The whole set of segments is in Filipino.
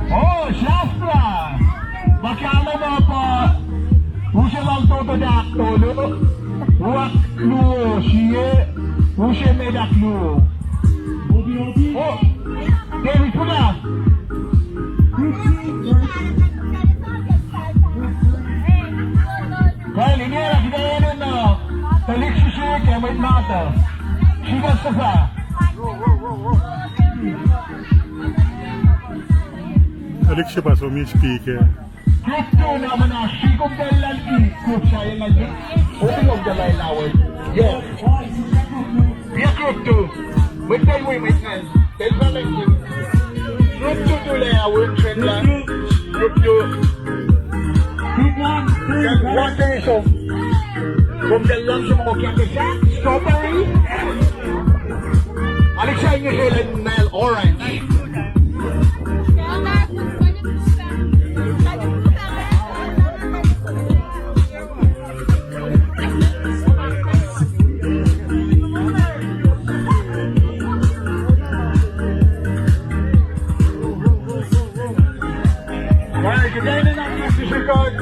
Oh, Shastra! Bakala mo po, usya lang toto daktolo, wak luo siye, usya medak luo. Oh, David po na! Kaya linera, kaya na, talik si siya, kaya may mata. Sigas na sa. Alex siya pa, so may speaker. Group 2 naman na, Shigong Dalalki. Group siya yung nag opening of the line hour. Yes. Yeah, group 2. Wait, wait, man. Tell me lang yun. Group 2 to line hour, trend lang. Group 2. Group 1. Water is off. Kung dalang siya mga kaya strawberry. Alex siya yung Helen Nile Orange. Kagaya na natin si Shikon,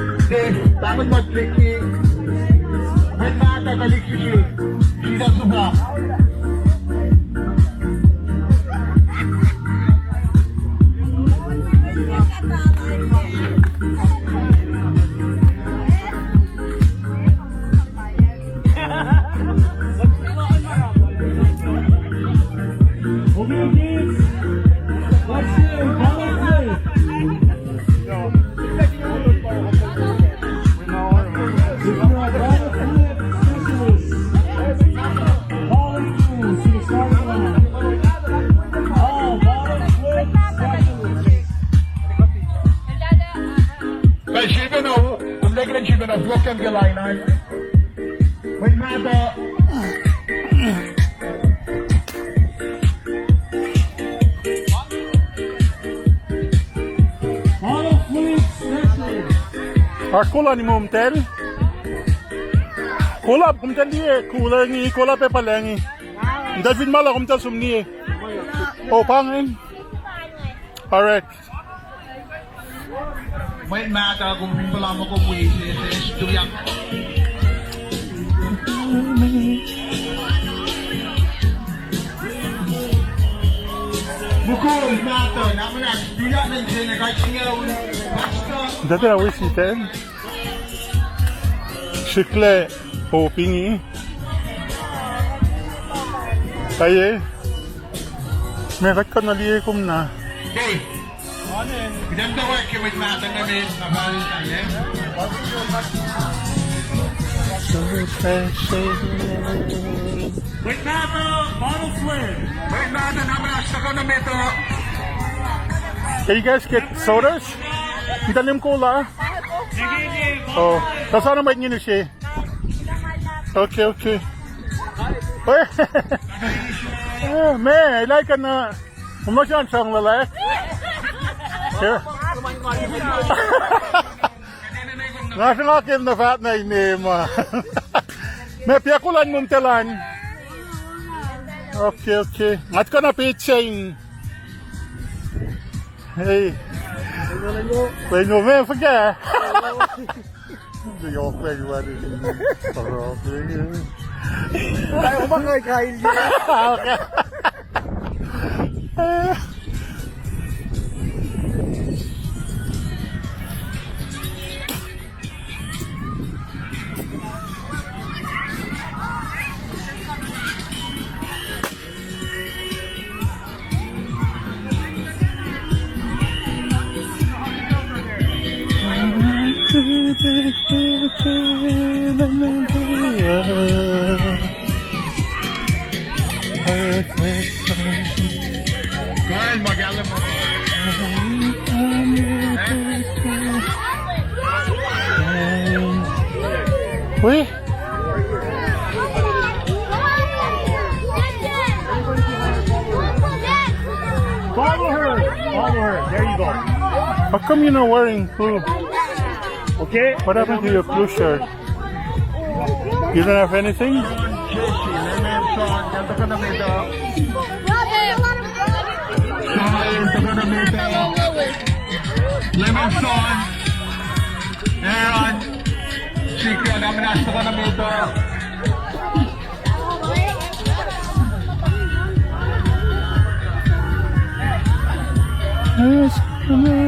dapat mag-clicky. May nakakalik si Shik. Sina suba. Welcome to line on. Wait, Mata. Kula ni Mumtel. Kula, Mumtel niye. Kula ni, kula pe palengi. David mala Mumtel sumniye. Oh, pangin. Correct. Wait, Mata, kung pala mo kung witness, tuyang. Bukol, Mata, naman na, tuyang na siya, nagkakingaw, basta. Dati na wisi ten. Shikle, po pingi. Kaya, mekat ka naliye kum na. Okay. Ganda work yung with Mata namin, nabali tayo. Wait Mata, bottle flip. Wait Mata, naman nasa ko na meto. Can you guys get sodas? Italim cola. Oh, kasana may nyo siya. Okay, okay. Man, I like it na. Umasyan siyang lalaki. Here. Nasa nga akin na fat na inima. May piyakulan mong talan. Okay, okay. At ka na pizza yung... Hey. Wait, no, man, forget. Hindi ako pwede Tayo ko ba kain niya? Okay. Kaya mag-alam mo. Uy! Follow her. Follow her. There you go. How come you're not wearing blue? Okay? What happened to your blue shirt? You don't have anything? Jesse, Lemon, Sean, ganda ka na may Lemonson, Aaron, Chicken, namin nasa ka namin ito. Muna.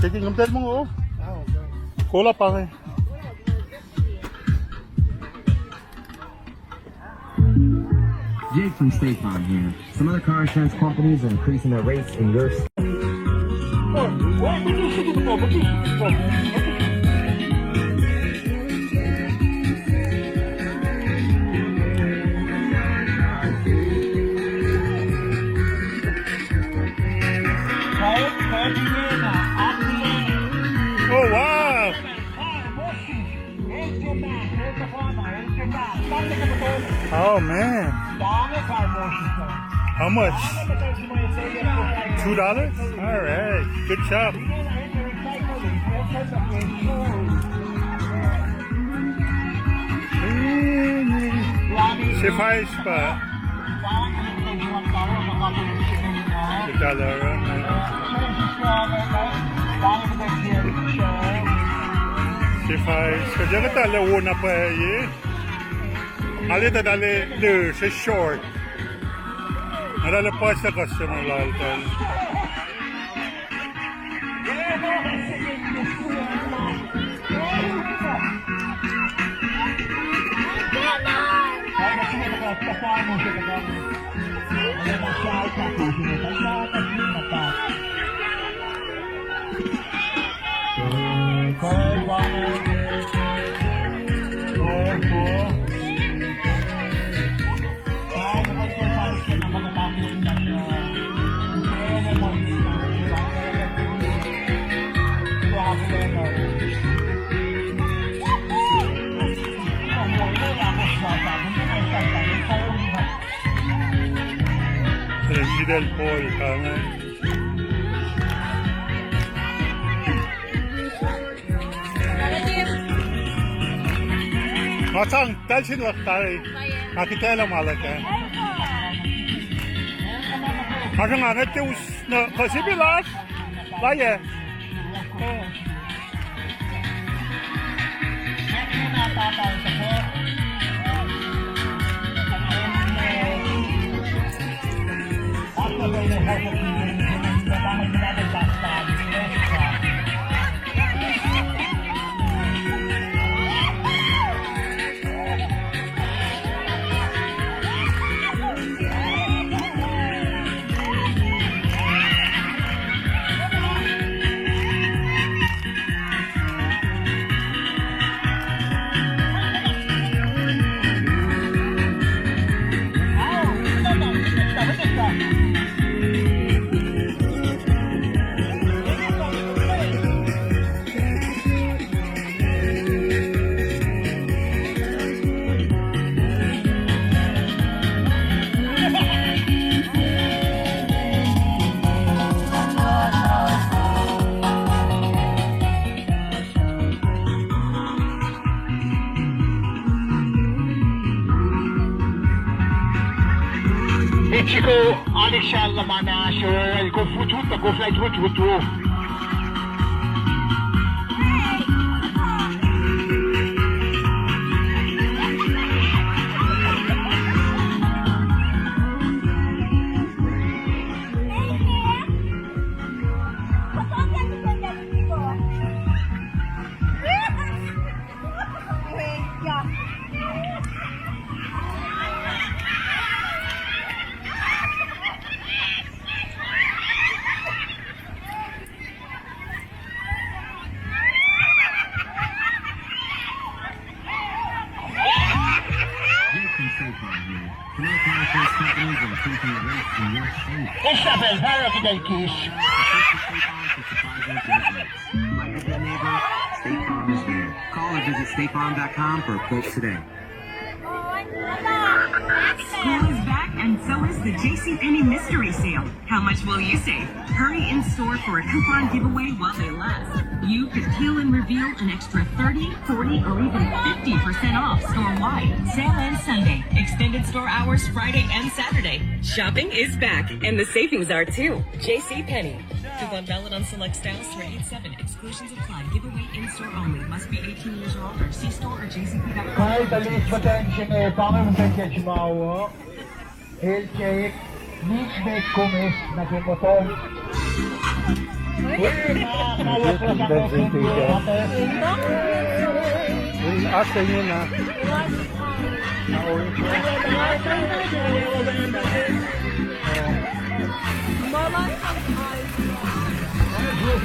Sige, ngamtel mo oh. Cola pa rin. Jake from State Farm here. Some other car insurance companies are increasing their rates in your state. Oh wow! Oh man. How much? $2? Alright, good job. Suffice pa. Suffice. Kaya kita launa pa eh. Alita dali le c'est short. Ada lepas sa customer laltan. Del Paul, kangen. Matang, dalsin laktari. Nakitela malaka. Ako nga nagtius na kasibilas. Laya. Ichiko, Alexandra Manasho, el Kofututa, Goflight Wutu. increasing the rates in your state. Isabel, para kita kiss. Like a good neighbor, State Farm is there. Call or visit statefarm.com for a quote today. School is back, and so is the JCPenney Mystery Sale. How much will you save? Hurry in store for a coupon giveaway while they last. You could peel and reveal an extra 30, 40, or even 50% off store-wide. Sale ends Sunday. Extended store hours Friday and Saturday. Shopping is back, and the savings are too. JCPenney. Coupon valid on select styles through 8/7. Exclusions apply. Giveaway in-store only. Must be 18 years or older. See store or jcp.com. Kahit alis potential eh, paano mo tayo chimawa? Health check, needs make kumis, naging motor. Asa niya na.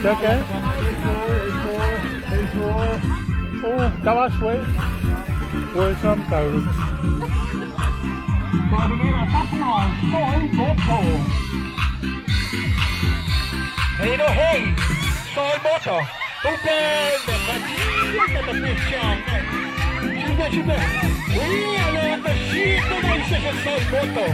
Okay. Oh, that was way. Where sometimes. Hey, soy moto. Open the position. Chupa. We are the machine that is soy moto.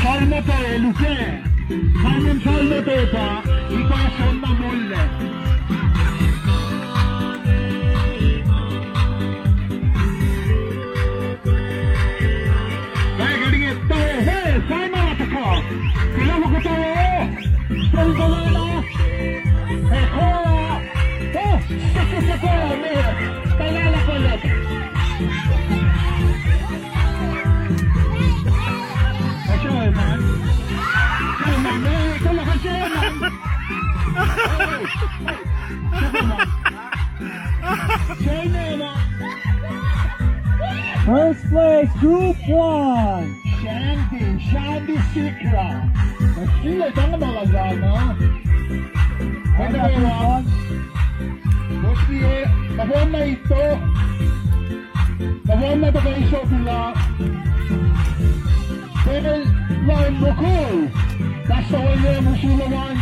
Salvatore, Luque, fanno un saldo tepa, i passi una molle. Dai, Garinetto, fai malata qua, tiriamo con te, spolverino, e qua, se qua, stai là la colletta. First place, Group 1. Shandy Sikra. Sila jangan malagay, no? Ano ba yun? Bosti eh, nabuhan na ito. Nabuhan na ito kayo sa pula. Pero line mo ko. Basta wala mo sulaman.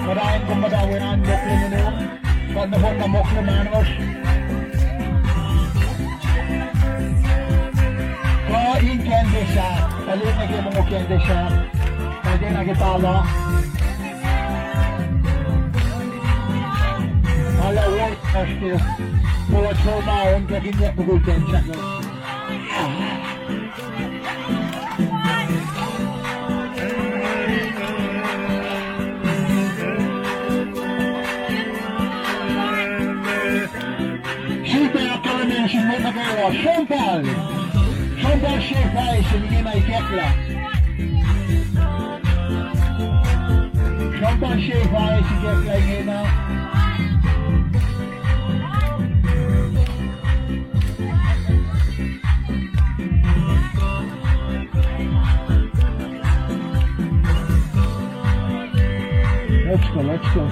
Maraming kumadawiran, mokli mo nyo. Pag nabon na mokli manos. Kaya yung kende siya. Talin na kayo mga kende siya. Pwede na kitala. Malawag na siya. Puwag sa umaon, kaginya pagulten siya. Champagne Chefai, sinigay may kekla. Champagne Chefai, si kekla ngayon na. Let's go.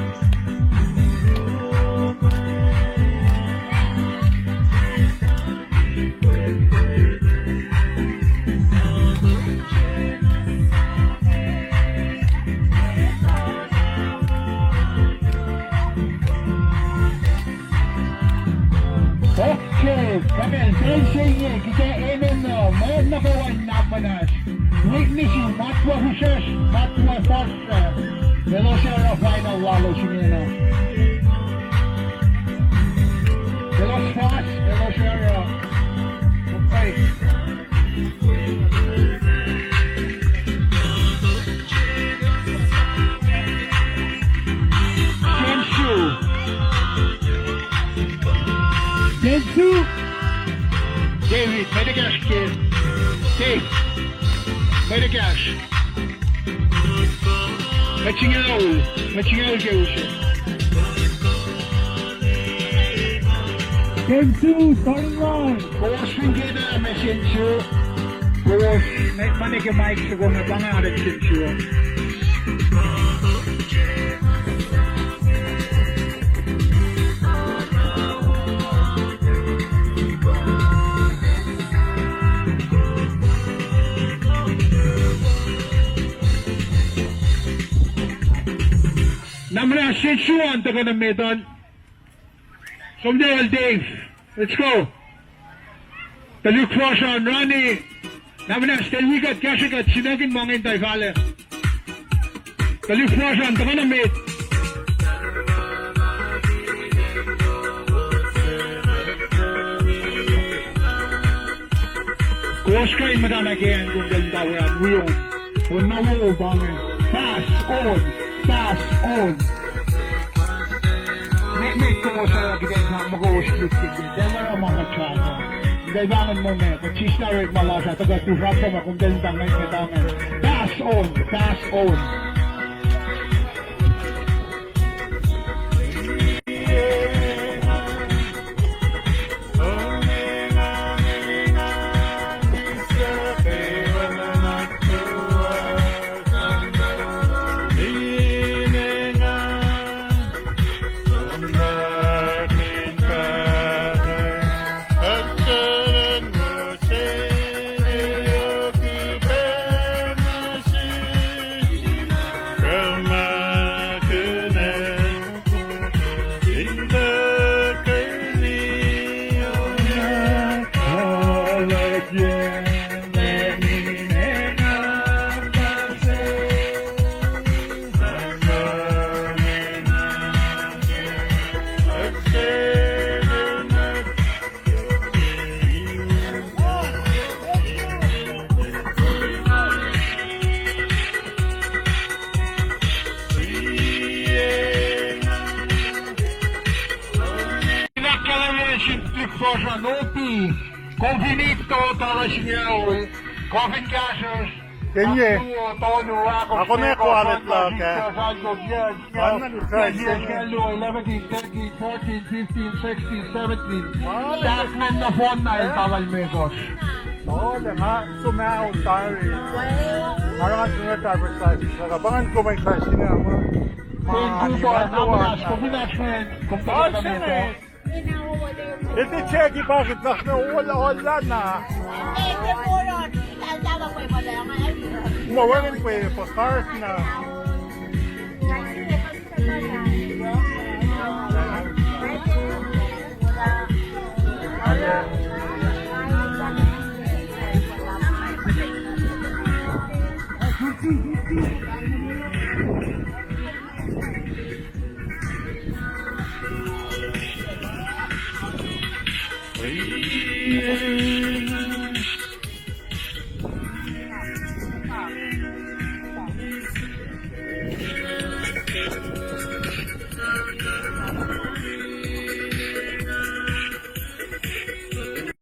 Sensei kita eneno, mayroon na kawan na panas. Witness yung matwa huses, matwa force. Velocera final walo sinino. Veloc fast, Velocera. Okay. Densu. David, may the gas, kid. Dave, may the gas. Machingaul Jose. Densu, starting line. Kung swingin na may Sensu. Kung may panig yung mic sa kung nabangaran Sensu. Namna Sensu ang taga ng Meton. Somdale Dave, let's go. Taluk Fosan, Rani. Namna Stelwigat, Kashikat, Sinagin Mangin Taifale. Taluk Fosan, taga ng Met. Kuoskain madana kaya kung galintawayan. Wiyong. Kung nawo bangin. Pass on. Pass on. May ko sa gidan na mag-o-split din. Dahil ang mga tsaka. Dailangan mo na. Kung chisnarit malasa. Taga tufrapa mo kung galintang ngayon kitangan. Pass on. Pass on. Confinito, Talasingao, Coffin Cashers, Kenye. Ako Ako na kuwalit lang, kaya. 11, 13, 14, 15, 16, 17. Dakman na phone na yung tawal megos. Oo, nga. Sumao, sorry. Parang nga sunod advertise. Nakabangan ko may crush nga mo. Thank you po, namas, combination, kung talaga nito. Ito, Cheki, bakit wala na? Mawalin ko eh, pa cars na.